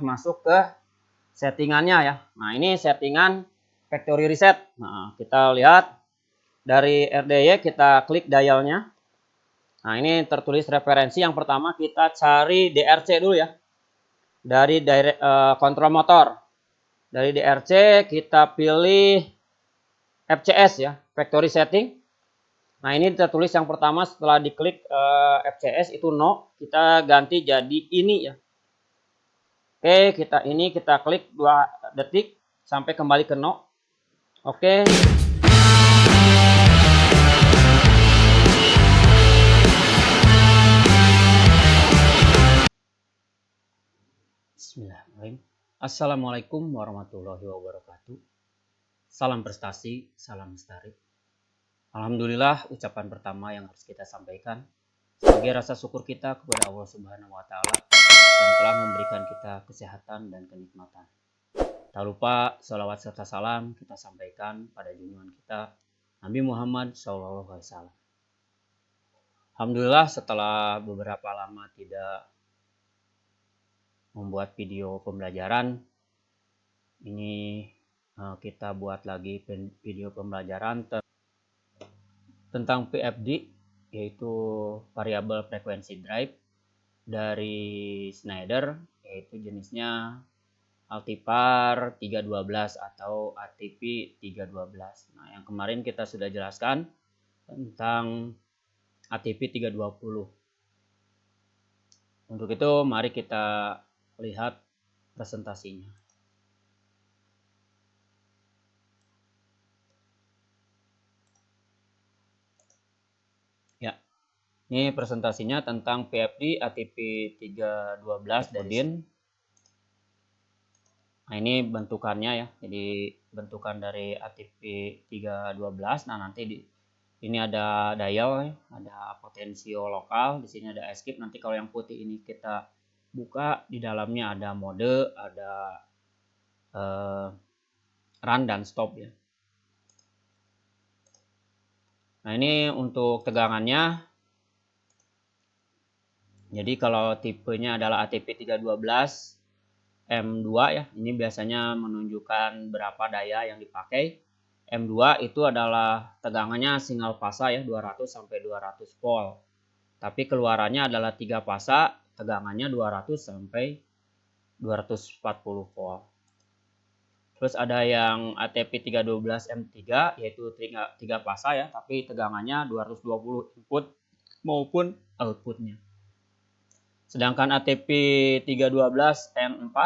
masuk ke settingannya ya. Nah, ini settingan factory reset. Nah, kita lihat dari RDY, kita klik dialnya. Nah, ini tertulis referensi. Yang pertama kita cari DRC dulu ya. Dari kontrol motor. Dari DRC kita pilih FCS ya, factory setting. Nah, ini tertulis yang pertama setelah diklik FCS itu no, kita ganti jadi ini ya. Oke, kita klik 2 detik sampai kembali ke no. Oke. Bismillahirrahmanirrahim. Assalamualaikum warahmatullahi wabarakatuh. Salam prestasi, salam lestari. Alhamdulillah, ucapan pertama yang harus kita sampaikan sebagai rasa syukur kita kepada Allah Subhanahu wa taala yang telah memberikan kita kesehatan dan kenikmatan. Tak lupa sholawat serta salam kita sampaikan pada junjungan kita Nabi Muhammad SAW. Alhamdulillah, setelah beberapa lama tidak membuat video pembelajaran, ini kita buat lagi video pembelajaran tentang PFD, yaitu variable frequency drive dari Schneider, yaitu jenisnya Altivar 312 atau ATP 312. Nah, yang kemarin kita sudah jelaskan tentang ATP 320. Untuk itu mari kita lihat presentasinya. Ya, ini presentasinya tentang PFD ATP 312 Odin. Nah, ini bentukannya ya. Jadi bentukan dari ATP 312. Nah, nanti ini ada dial, ada potensio lokal, di sini ada escape. Nanti kalau yang putih ini kita buka, di dalamnya ada mode, ada run dan stop ya. Nah, ini untuk tegangannya. Jadi kalau tipenya adalah ATP 312 M2 ya, ini biasanya menunjukkan berapa daya yang dipakai. M2 itu adalah tegangannya single fasa ya, 200 sampai 200 volt. Tapi keluarannya adalah 3 fasa, tegangannya 200 sampai 240 volt. Terus ada yang ATP 312 M3 yaitu 3 fasa ya, tapi tegangannya 220 input maupun outputnya. Sedangkan ATP 312 M4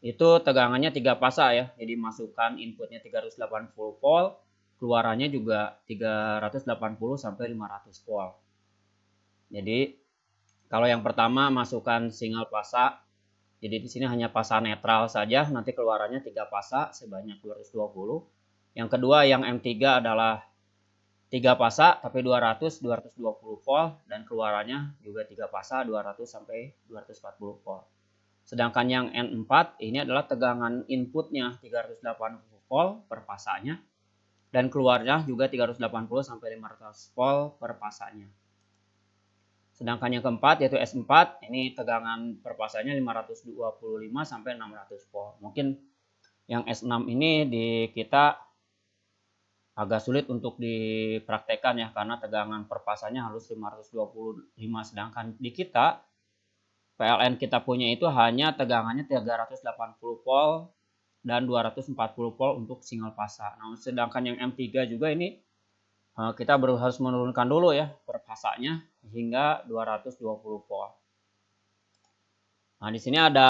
itu tegangannya 3 fasa ya. Jadi masukkan inputnya 380 volt, keluarannya juga 380 sampai 500 volt. Jadi kalau yang pertama masukkan single fasa, jadi di sini hanya fasa netral saja, nanti keluarannya 3 fasa sebanyak 220. Yang kedua yang M3 adalah 3 fasa tapi 220 volt dan keluarannya juga 3 fasa 200 sampai 240 volt. Sedangkan yang N4 ini adalah tegangan inputnya 380 volt per fasanya dan keluarnya juga 380 sampai 500 volt per fasanya. Sedangkan yang keempat yaitu S4, ini tegangan per fasanya 525 sampai 600 volt. Mungkin yang S6 ini di kita agak sulit untuk dipraktekkan ya, karena tegangan per fasanya harus 525, sedangkan di kita PLN kita punya itu hanya tegangannya 380 volt dan 240 volt untuk single fasa. Nah, sedangkan yang M3 juga ini kita harus menurunkan dulu ya per fasanya hingga 220 volt. Nah, di sini ada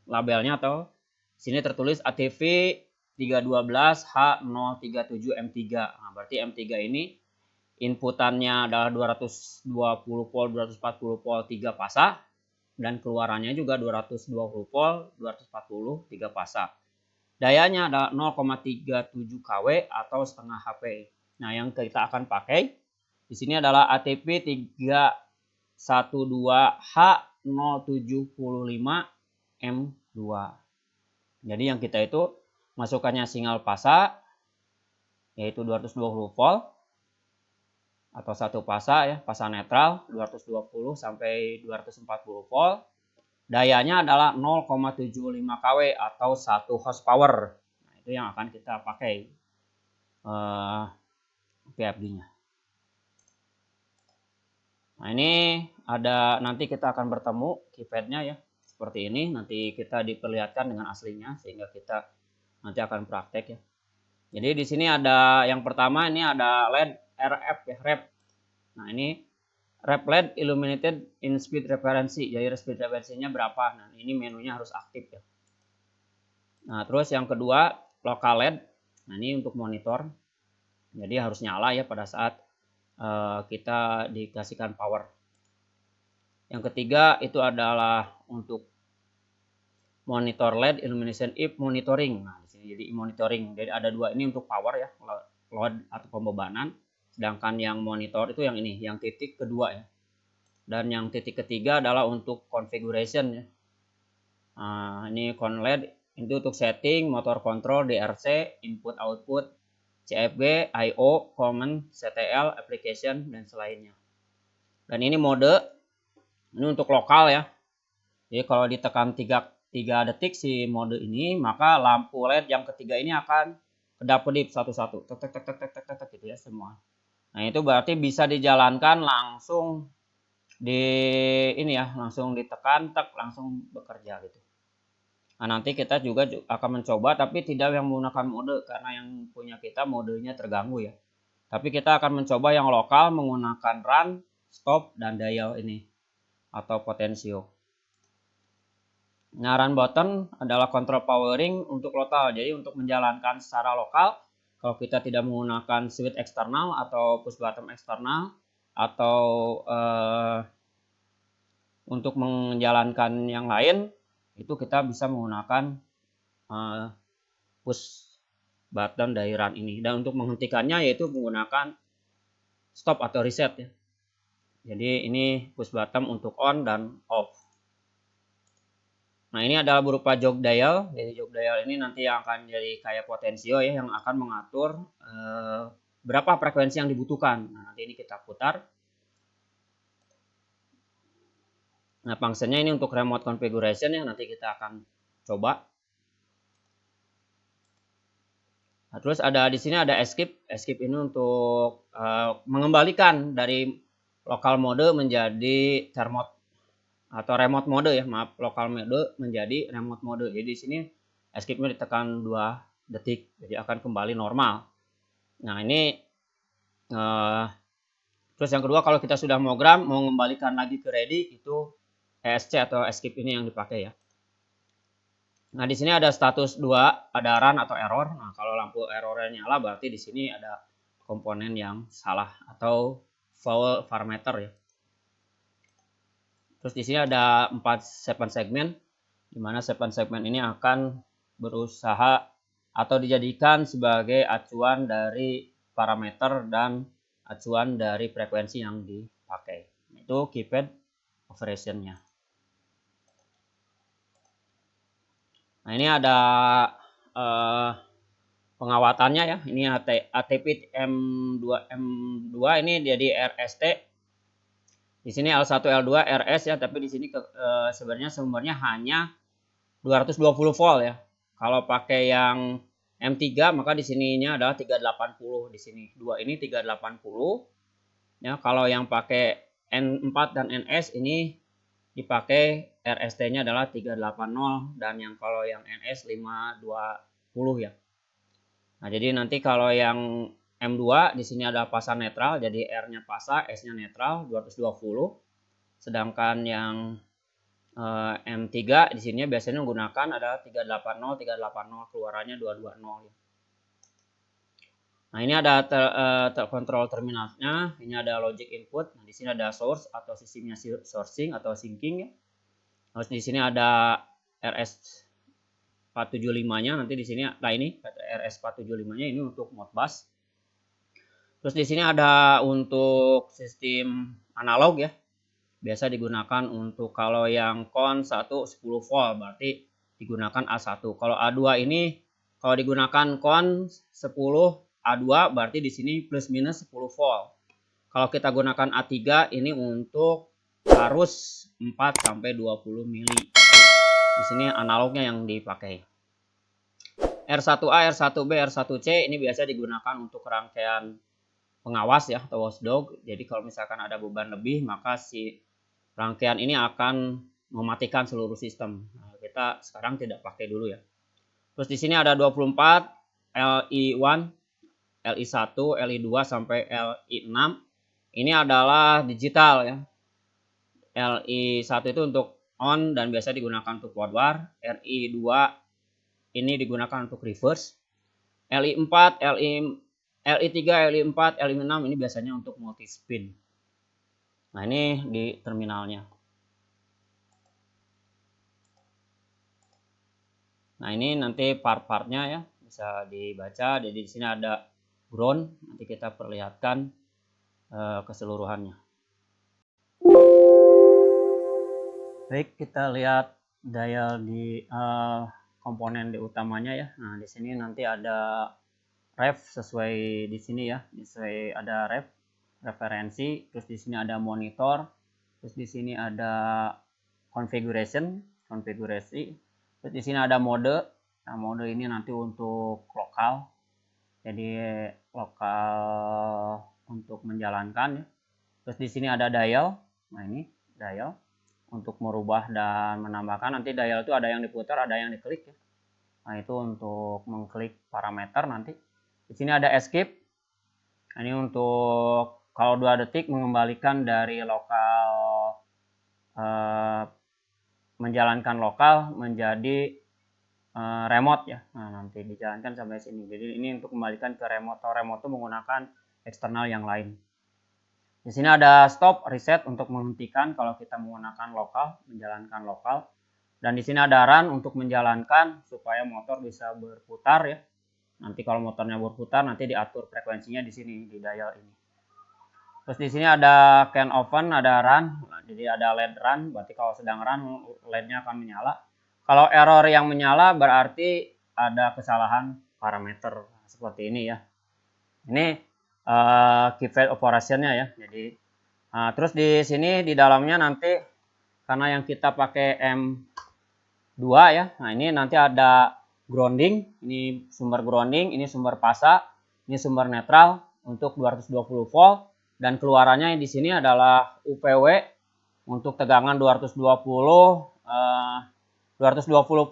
labelnya, atau sini tertulis ATV 312 H037 M3. Nah, berarti M3 ini inputannya adalah 220 volt, 240 volt 3 fasa dan keluarannya juga 220 volt, 240 3 fasa. Dayanya adalah 0,37 kW atau setengah HP. Nah, yang kita akan pakai di sini adalah ATP 312 H075 M2. Jadi yang kita itu masukannya single fasa yaitu 220 volt atau satu fasa ya, fasa netral 220 sampai 240 volt. dayanya adalah 0,75 kW atau 1 horsepower. Nah, itu yang akan kita pakai VFD-nya. Nah, ini ada, nanti kita akan bertemu keypad-nya ya. Seperti ini, nanti kita diperlihatkan dengan aslinya sehingga kita nanti akan praktek ya. Jadi di sini ada yang pertama, ini ada LED RF ya, REF. Nah, ini REF LED illuminated in speed reference. Jadi speed referensinya berapa? Nah, ini menunya harus aktif ya. Nah, terus yang kedua local LED. Nah, ini untuk monitor. Jadi harus nyala ya pada saat kita dikasihkan power. Yang ketiga itu adalah untuk monitor LED illumination if monitoring. Nah, di sini jadi monitoring. Jadi ada dua ini untuk power ya, load atau pembebanan. Sedangkan yang monitor itu yang ini, yang titik kedua ya. Dan yang titik ketiga adalah untuk configuration ya. Nah, ini con LED itu untuk setting, motor control, DRC, input output, CFG, I/O, command, CTL, application dan selainnya. Dan ini mode, ini untuk lokal ya. Jadi kalau ditekan 3 detik si mode ini, maka lampu LED yang ketiga ini akan kedap-kedip satu-satu, tek tek tek tek tek tek tek gitu ya semua. Nah, itu berarti bisa dijalankan langsung di ini ya, langsung ditekan tek langsung bekerja gitu. Nah, nanti kita juga akan mencoba tapi tidak yang menggunakan mode karena yang punya kita modenya terganggu ya. Tapi kita akan mencoba yang lokal menggunakan run, stop dan dial ini atau potensio. Nah, run button adalah control powering untuk lokal. Jadi untuk menjalankan secara lokal, kalau kita tidak menggunakan switch eksternal atau push button eksternal atau untuk menjalankan yang lain, itu kita bisa menggunakan push button dari run ini. Dan untuk menghentikannya yaitu menggunakan stop atau reset ya. Jadi ini push button untuk on dan off. Nah, ini adalah berupa jog dial. Jadi jog dial ini nanti yang akan jadi kayak potensio ya, yang akan mengatur berapa frekuensi yang dibutuhkan. Nah, nanti ini kita putar. Nah, functionnya ini untuk remote configuration ya, nanti kita akan coba. Nah, terus ada di sini ada escape. Escape ini untuk mengembalikan dari local mode menjadi thermode atau remote mode ya, maaf, local mode menjadi remote mode. Jadi di sini escape-nya ditekan 2 detik, jadi akan kembali normal. Nah, ini terus yang kedua kalau kita sudah mau mengembalikan lagi ke ready, itu ESC atau escape ini yang dipakai ya. Nah, di sini ada status 2, ada run atau error. Nah, kalau lampu errornya nyala berarti di sini ada komponen yang salah atau foul parameter ya. Terus di sini ada 7 segmen, di mana 7 segmen ini akan berusaha atau dijadikan sebagai acuan dari parameter dan acuan dari frekuensi yang dipakai. Itu keypad operation-nya. Nah, ini ada pengawatannya ya. Ini ATP M2 ini jadi RST. Di sini L1 L2 RS ya, tapi di sini sebenarnya sumbernya hanya 220 volt ya. Kalau pakai yang M3 maka di sininya adalah 380, di sini 2 ini 380. Ya, kalau yang pakai N4 dan NS ini dipakai RST-nya adalah 380 dan yang kalau yang NS 520 ya. Nah, jadi nanti kalau yang M2 di sini ada pasa netral, jadi R-nya pasa, S-nya netral 220. Sedangkan yang M3 di sini biasanya menggunakan adalah 380 keluarannya 220 ya. Nah, ini ada kontrol terminalnya, ini ada logic input. Nah, di sini ada source atau sistemnya sourcing atau syncing ya. Terus di sini ada RS475-nya, nanti di sini nah ini RS475-nya ini untuk Modbus. Terus di sini ada untuk sistem analog ya. Biasa digunakan untuk kalau yang con 1 10 volt berarti digunakan A1. Kalau A2 ini kalau digunakan con 10 A2 berarti di sini plus minus 10 volt. Kalau kita gunakan A3 ini untuk arus 4 sampai 20 mili. Di sini analognya yang dipakai. R1A, R1B, R1C ini biasa digunakan untuk rangkaian pengawas ya atau watchdog. Jadi kalau misalkan ada beban lebih, maka si rangkaian ini akan mematikan seluruh sistem. Nah, kita sekarang tidak pakai dulu ya. Terus di sini ada 24 LI1, LI1, LI2 sampai LI6. Ini adalah digital ya. LI1 itu untuk on dan biasa digunakan untuk forward. LI2 ini digunakan untuk reverse. LI4, LI3, LI4, LI6 ini biasanya untuk multi spin. Nah, ini di terminalnya. Nah, ini nanti part-partnya ya bisa dibaca. Jadi di sini ada ground, nanti kita perlihatkan keseluruhannya. Baik, kita lihat dial di komponen di utamanya ya. Nah, di sini nanti ada ref sesuai di sini ya. Sesuai ada ref referensi, terus di sini ada monitor, terus di sini ada konfigurasi, terus di sini ada mode. Nah, mode ini nanti untuk lokal. Jadi lokal untuk menjalankan ya. Terus di sini ada dial. Nah, ini dial untuk merubah dan menambahkan. Nanti dial itu ada yang diputar, ada yang diklik ya. Nah, itu untuk mengklik parameter nanti. Di sini ada escape. Nah, ini untuk kalau 2 detik mengembalikan dari lokal menjalankan lokal menjadi remote ya. Nah, nanti dijalankan sampai sini. Jadi ini untuk kembalikan ke remote. Atau remote itu menggunakan eksternal yang lain. Di sini ada stop, reset untuk menghentikan kalau kita menggunakan lokal, menjalankan lokal. Dan di sini ada run untuk menjalankan supaya motor bisa berputar ya. Nanti kalau motornya berputar nanti diatur frekuensinya di sini di dial ini. Terus di sini ada can open, ada run. Jadi ada LED run, berarti kalau sedang run LED-nya akan menyala. Kalau error yang menyala berarti ada kesalahan parameter seperti ini ya. Ini key value operation-nya ya. Jadi terus di sini di dalamnya nanti karena yang kita pakai M2 ya. Nah, ini nanti ada grounding, ini sumber grounding, ini sumber pasa, ini sumber netral untuk 220 volt dan keluarannya di sini adalah UPW untuk tegangan 220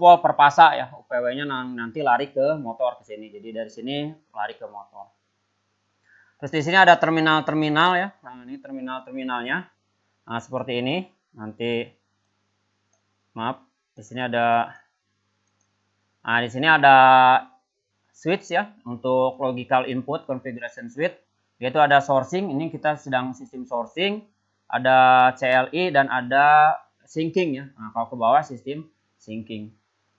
volt per pasa ya. UPW-nya nanti lari ke motor ke sini. Jadi dari sini lari ke motor. Terus di sini ada terminal-terminal ya. Nah, ini terminal-terminalnya. Nah, seperti ini. Nanti maaf, di sini ada switch ya untuk logical input configuration switch. Yaitu ada sourcing, ini kita sedang sistem sourcing, ada CLI dan ada syncing ya. Nah, kalau ke bawah sistem syncing.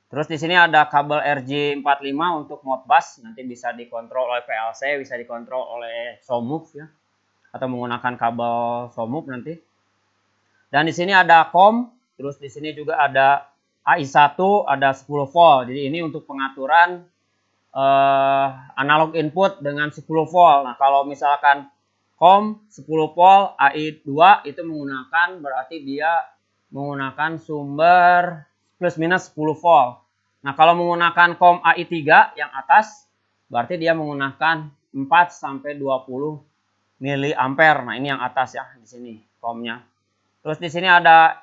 Terus di sini ada kabel RJ45 untuk Modbus, nanti bisa dikontrol oleh PLC, bisa dikontrol oleh SOMUV ya, atau menggunakan kabel SOMUV nanti. Dan di sini ada COM, terus di sini juga ada AI1, ada 10 volt. Jadi ini untuk pengaturan analog input dengan 10 volt. Nah, kalau misalkan COM 10 volt, AI2 itu menggunakan berarti dia menggunakan sumber plus minus 10 volt. Nah, kalau menggunakan COM AI3 yang atas, berarti dia menggunakan 4 sampai 20 miliampere. Nah, ini yang atas ya di sini COM-nya. Terus di sini ada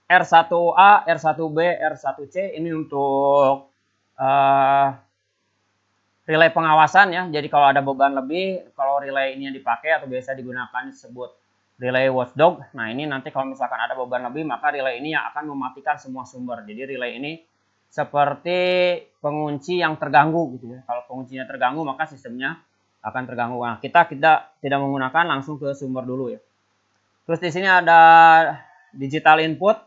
R1A, R1B, R1C ini untuk relay pengawasan ya. Jadi kalau ada beban lebih, kalau relay ini yang dipakai atau biasa digunakan disebut relay watchdog. Nah, ini nanti kalau misalkan ada beban lebih, maka relay ini yang akan mematikan semua sumber. Jadi relay ini seperti pengunci yang terganggu gitu ya. Kalau penguncinya terganggu, maka sistemnya akan terganggu. Nah, kita tidak menggunakan langsung ke sumber dulu ya. Terus di sini ada digital input,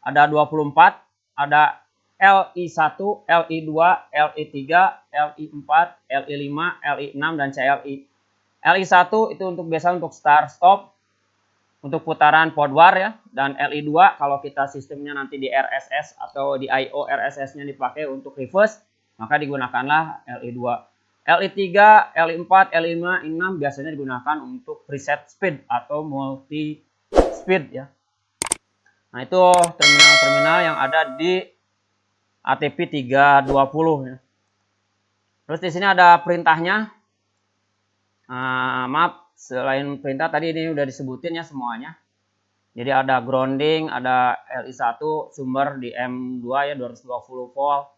ada 24, ada LI1, LI2, LI3, LI4, LI5, LI6 dan CLI. LI1 itu biasa untuk start stop, untuk putaran forward ya, dan LI2 kalau kita sistemnya nanti di RSS atau di IO RSS-nya dipakai untuk reverse, maka digunakanlah LI2. LI3, LI4, LI5, LI6 biasanya digunakan untuk preset speed atau multi speed ya. Nah, itu terminal-terminal yang ada di ATP 320 ya. Terus di sini ada perintahnya. Maaf, selain perintah tadi ini udah disebutin ya semuanya. Jadi ada grounding, ada LI1 sumber di M2 ya 220 volt.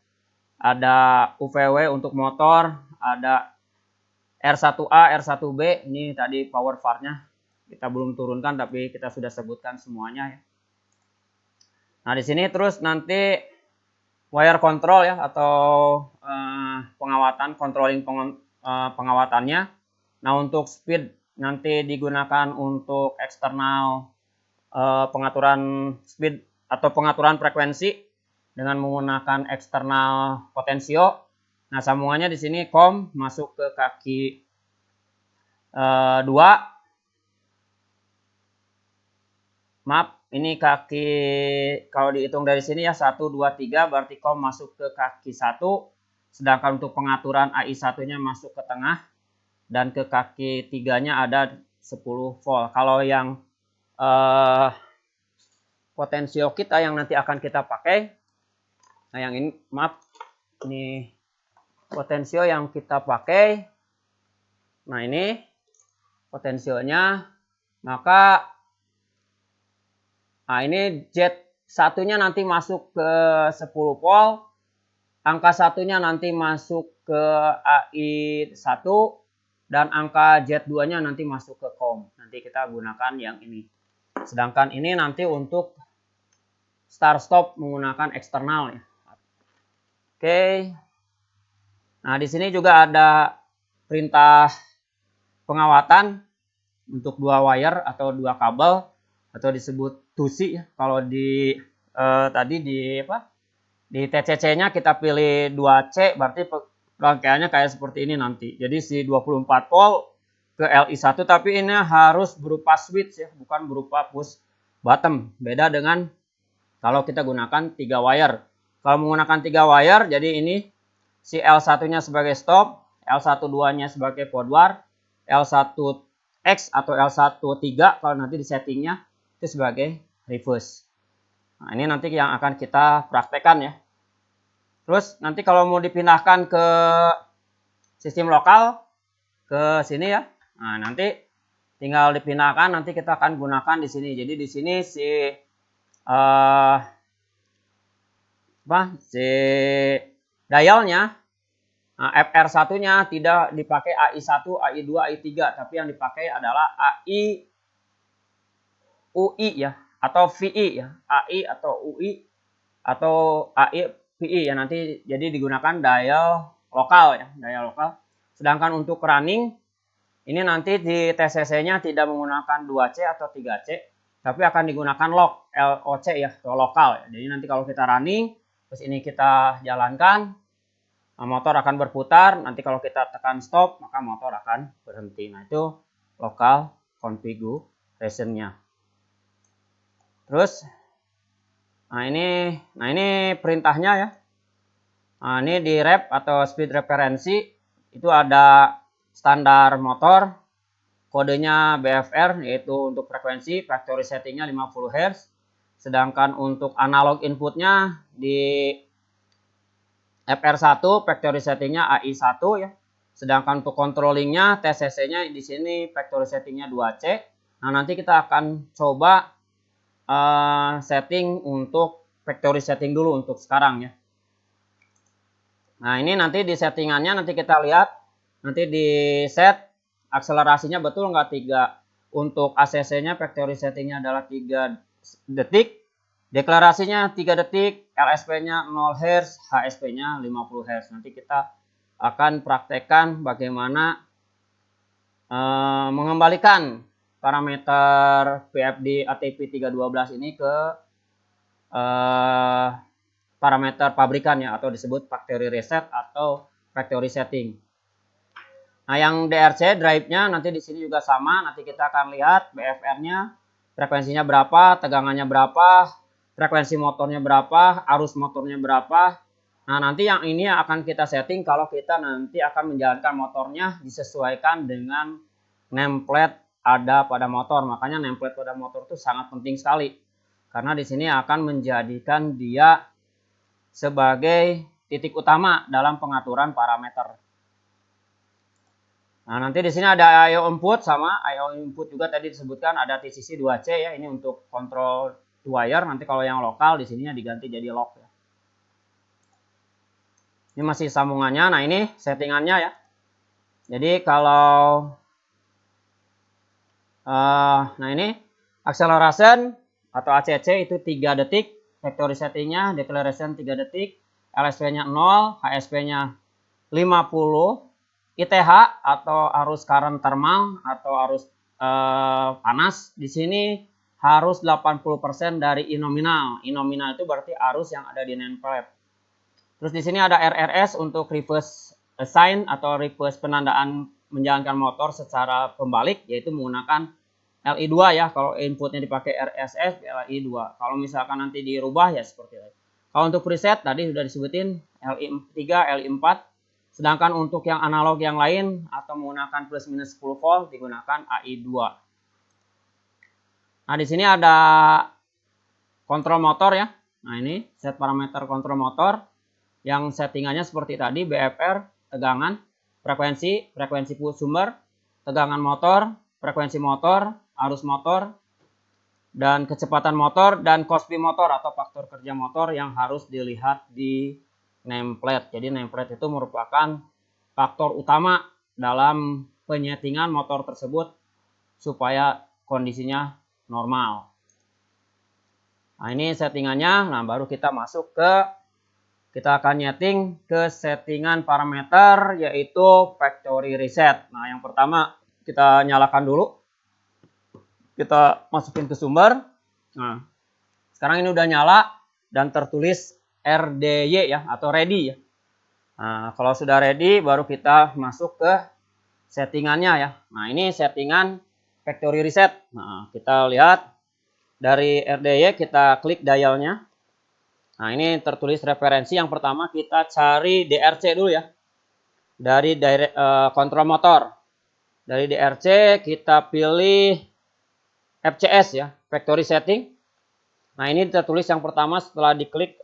Ada UVW untuk motor, ada R1A, R1B, ini tadi power partnya. Kita belum turunkan tapi kita sudah sebutkan semuanya ya. Nah, di sini terus nanti wire control ya atau pengawatan, pengawatannya. Nah, untuk speed nanti digunakan untuk eksternal pengaturan speed atau pengaturan frekuensi dengan menggunakan eksternal potensio. Nah, sambungannya di sini COM masuk ke kaki 2. Maaf, ini kaki kalau dihitung dari sini ya 1 2 3 berarti COM masuk ke kaki 1. Sedangkan untuk pengaturan AI1-nya masuk ke tengah dan ke kaki 3-nya ada 10 volt. Kalau yang potensio kita yang nanti akan kita pakai, nah yang ini maaf, ini potensio yang kita pakai. Nah, ini potensionya, maka nah ini Z1-nya nanti masuk ke 10 volt, angka satunya nanti masuk ke AI1, dan angka Z2-nya nanti masuk ke COM. Nanti kita gunakan yang ini. Sedangkan ini nanti untuk start stop menggunakan eksternal ya. Oke. Nah, di sini juga ada perintah pengawatan untuk 2 wire atau 2 kabel atau disebut tusi ya. Kalau di tadi di apa? Di TCC-nya kita pilih 2C, berarti rangkaiannya kayak seperti ini nanti. Jadi si 24 volt ke LI1, tapi ini harus berupa switch ya, bukan berupa push bottom. Beda dengan kalau kita gunakan 3 wire. Kalau menggunakan 3 wire, jadi ini si L1-nya sebagai stop, L12-nya sebagai forward, L1X atau L13 kalau nanti di settingnya itu sebagai reverse. Nah, ini nanti yang akan kita praktekkan ya. Terus nanti kalau mau dipindahkan ke sistem lokal ke sini ya. Nah, nanti tinggal dipindahkan, nanti kita akan gunakan di sini. Jadi di sini si dialnya, nah, FR1-nya tidak dipakai AI1, AI2, AI3, tapi yang dipakai adalah AI UI ya, atau VI ya, AI atau UI atau AI VI ya, nanti jadi digunakan dial lokal ya, dial lokal. Sedangkan untuk running ini nanti di TCC-nya tidak menggunakan 2C atau 3C, tapi akan digunakan lock, LOC ya, atau lokal ya. Jadi nanti kalau kita running, terus ini kita jalankan, motor akan berputar, nanti kalau kita tekan stop, maka motor akan berhenti. Nah, itu local configuration-nya. Terus nah ini perintahnya ya. Nah, ini di rep atau speed referensi itu ada standar motor, kodenya BFR yaitu untuk frekuensi, factory settingnya 50 Hz. Sedangkan untuk analog inputnya di FR1 factory settingnya AI1 ya. Sedangkan untuk controllingnya TCC-nya di sini factory settingnya 2C. Nah, nanti kita akan coba setting untuk factory setting dulu untuk sekarang ya. Nah, ini nanti di settingannya nanti kita lihat, nanti di set akselerasinya betul nggak 3. Untuk ACC-nya factory settingnya adalah 3 detik. Deklarasinya 3 detik, LSP-nya 0 Hz, HSP-nya 50 Hz. Nanti kita akan praktekkan bagaimana mengembalikan parameter VFD ATP 312 ini ke parameter pabrikan ya, atau disebut factory reset atau factory setting. Nah, yang DRC drive-nya nanti di sini juga sama. Nanti kita akan lihat BFR-nya, frekuensinya berapa, tegangannya berapa, frekuensi motornya berapa, arus motornya berapa. Nah, nanti yang ini akan kita setting kalau kita nanti akan menjalankan motornya disesuaikan dengan nameplate ada pada motor. Makanya nameplate pada motor itu sangat penting sekali. karena di sini akan menjadikan dia sebagai titik utama dalam pengaturan parameter. Nah, nanti di sini ada I/O input, sama I/O input juga tadi disebutkan ada TCC 2C ya, ini untuk kontrol wire. Nanti kalau yang lokal di sininya diganti jadi lock ya. Ini masih sambungannya. Nah, ini settingannya ya. Jadi kalau nah ini acceleration atau ACC itu 3 detik, factory settingnya, declaration 3 detik, LSP-nya 0, HSP-nya 50, ITH atau arus current thermal atau arus panas di sini harus 80% dari inominal. Inominal itu berarti arus yang ada di nameplate. Terus di sini ada RRS untuk reverse assign atau reverse penandaan menjalankan motor secara pembalik, yaitu menggunakan LI2 ya. Kalau inputnya dipakai RSS, LI2. Kalau misalkan nanti dirubah ya seperti itu. Kalau untuk preset tadi sudah disebutin LI3, LI4. Sedangkan untuk yang analog yang lain atau menggunakan plus minus 10 volt digunakan AI2. Nah, di sini ada kontrol motor ya. Nah, ini set parameter kontrol motor yang settingannya seperti tadi, BFR, tegangan, frekuensi sumber, tegangan motor, frekuensi motor, arus motor, dan kecepatan motor, dan cospi motor atau faktor kerja motor yang harus dilihat di nameplate. Jadi nameplate itu merupakan faktor utama dalam penyetingan motor tersebut supaya kondisinya normal. Nah, ini settingannya. Nah, baru kita masuk kita akan nyeting ke settingan parameter, yaitu factory reset. Nah, yang pertama kita nyalakan dulu. Kita masukin ke sumber. Nah, sekarang ini udah nyala dan tertulis RDY ya, atau ready ya. Nah, kalau sudah ready baru kita masuk ke settingannya ya. Nah, ini settingan factory reset. Nah, kita lihat dari RDY, kita klik dialnya. Nah, ini tertulis referensi. Yang pertama kita cari DRC dulu ya. Dari kontrol motor. Dari DRC kita pilih FCS ya, factory setting. Nah, ini tertulis yang pertama setelah diklik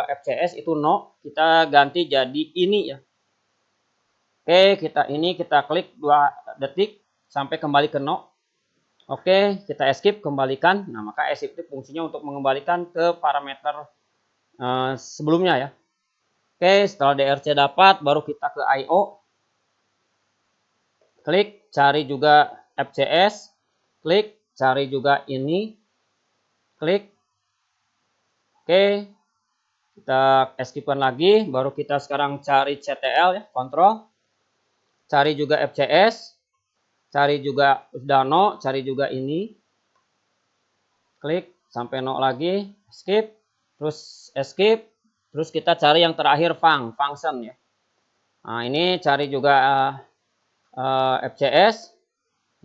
FCS itu no, kita ganti jadi ini ya. Oke, kita klik 2 detik sampai kembali ke no. Oke, kita escape, kembalikan. Nah, maka escape itu fungsinya untuk mengembalikan ke parameter sebelumnya ya. Oke, setelah DRC dapat, baru kita ke I/O. Klik, cari juga FCS. Klik, cari juga ini. Klik. Oke, kita escape-kan lagi, baru kita sekarang cari CTL ya, kontrol. Cari juga FCS, cari juga sudah no, cari juga ini. Klik sampai no lagi, skip, terus escape, terus kita cari yang terakhir function ya. Nah, ini cari juga FCS.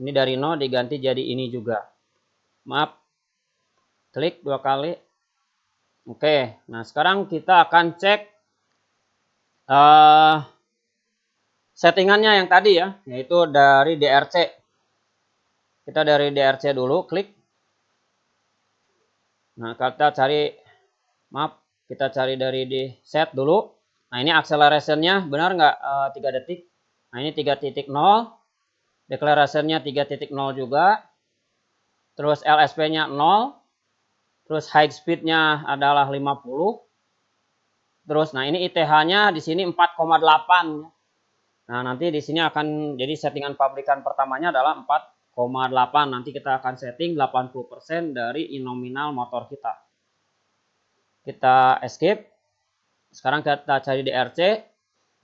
Ini dari no diganti jadi ini juga. Maaf. Klik 2 kali. Oke, nah sekarang kita akan cek settingannya yang tadi ya, yaitu dari DRC. Kita dari DRC dulu, klik. Nah, kita cari dari di set dulu. Nah, ini accelerationnya benar nggak 3 detik? Nah, ini 3.0. Declarationnya 3.0 juga. Terus LSP-nya 0. Terus high speed-nya adalah 50. Terus, nah ini ITH-nya di sini 4,8. Nah, nanti di sini akan jadi settingan pabrikan pertamanya adalah 4,8. Nanti kita akan setting 80% dari nominal motor kita. Kita escape. Sekarang kita cari DRC.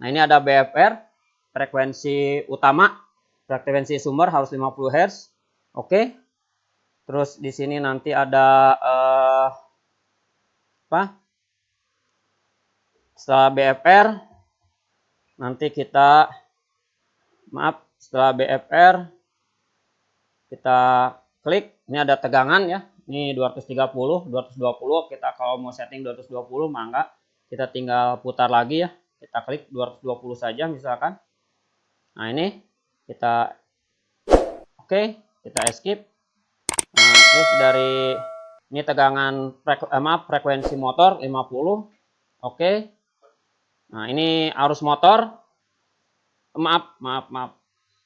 Nah, ini ada BFR, frekuensi utama, frekuensi sumber harus 50 Hz. Oke. Terus di sini nanti ada setelah BFR nanti setelah BFR kita klik, ini ada tegangan ya. Ini 230, 220. Kita kalau mau setting 220 mangga kita tinggal putar lagi ya. Kita klik 220 saja misalkan. Nah, ini kita escape. Nah, terus dari Ini tegangan frekuensi motor 50. Oke. Nah, ini arus motor. Maaf.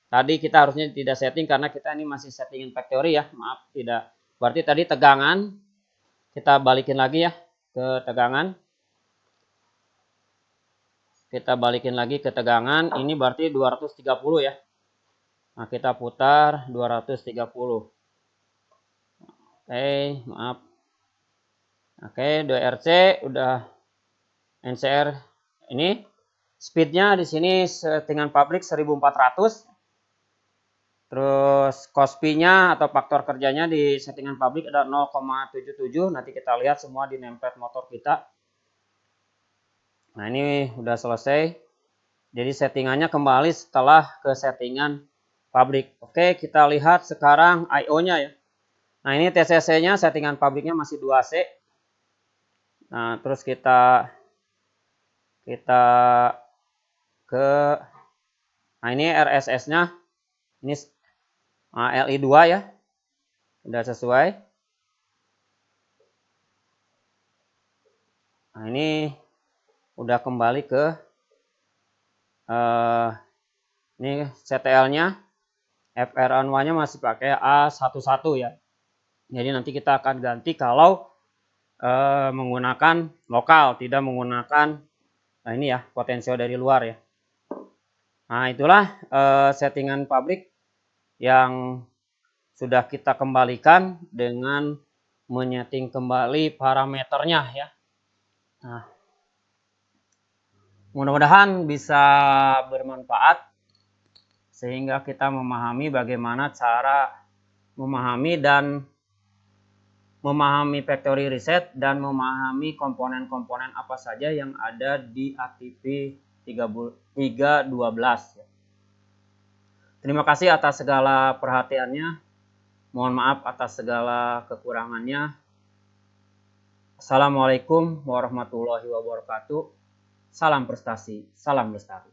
Tadi kita harusnya tidak setting karena kita ini masih settingin factory ya. Maaf, tidak. Berarti tadi tegangan kita balikin lagi ya ke tegangan. Kita balikin lagi ke tegangan. Ini berarti 230 ya. Nah, kita putar 230. Oke, maaf. Oke, 2RC udah NCR ini. Speednya di sini settingan pabrik 1400. Terus cost P-nya atau faktor kerjanya di settingan pabrik ada 0,77. Nanti kita lihat semua di nameplate motor kita. Nah, ini udah selesai. Jadi settingannya kembali setelah ke settingan pabrik. Oke, kita lihat sekarang I/O-nya ya. Nah, ini TCC-nya settingan pabriknya masih 2C. Nah, terus kita ke nah ini RSS-nya. Ini LI2 ya. Udah sesuai. Nah, ini udah kembali ke ini CTL-nya. FR1-nya masih pakai A11 ya. Jadi nanti kita akan ganti kalau menggunakan lokal, tidak menggunakan ini ya, potensio dari luar ya. Nah, itulah settingan pabrik yang sudah kita kembalikan dengan menyeting kembali parameternya ya. Nah, mudah-mudahan bisa bermanfaat sehingga kita memahami bagaimana cara memahami factory reset dan memahami komponen-komponen apa saja yang ada di ATP 312. Terima kasih atas segala perhatiannya. Mohon maaf atas segala kekurangannya. Assalamualaikum warahmatullahi wabarakatuh. Salam prestasi, salam lestari.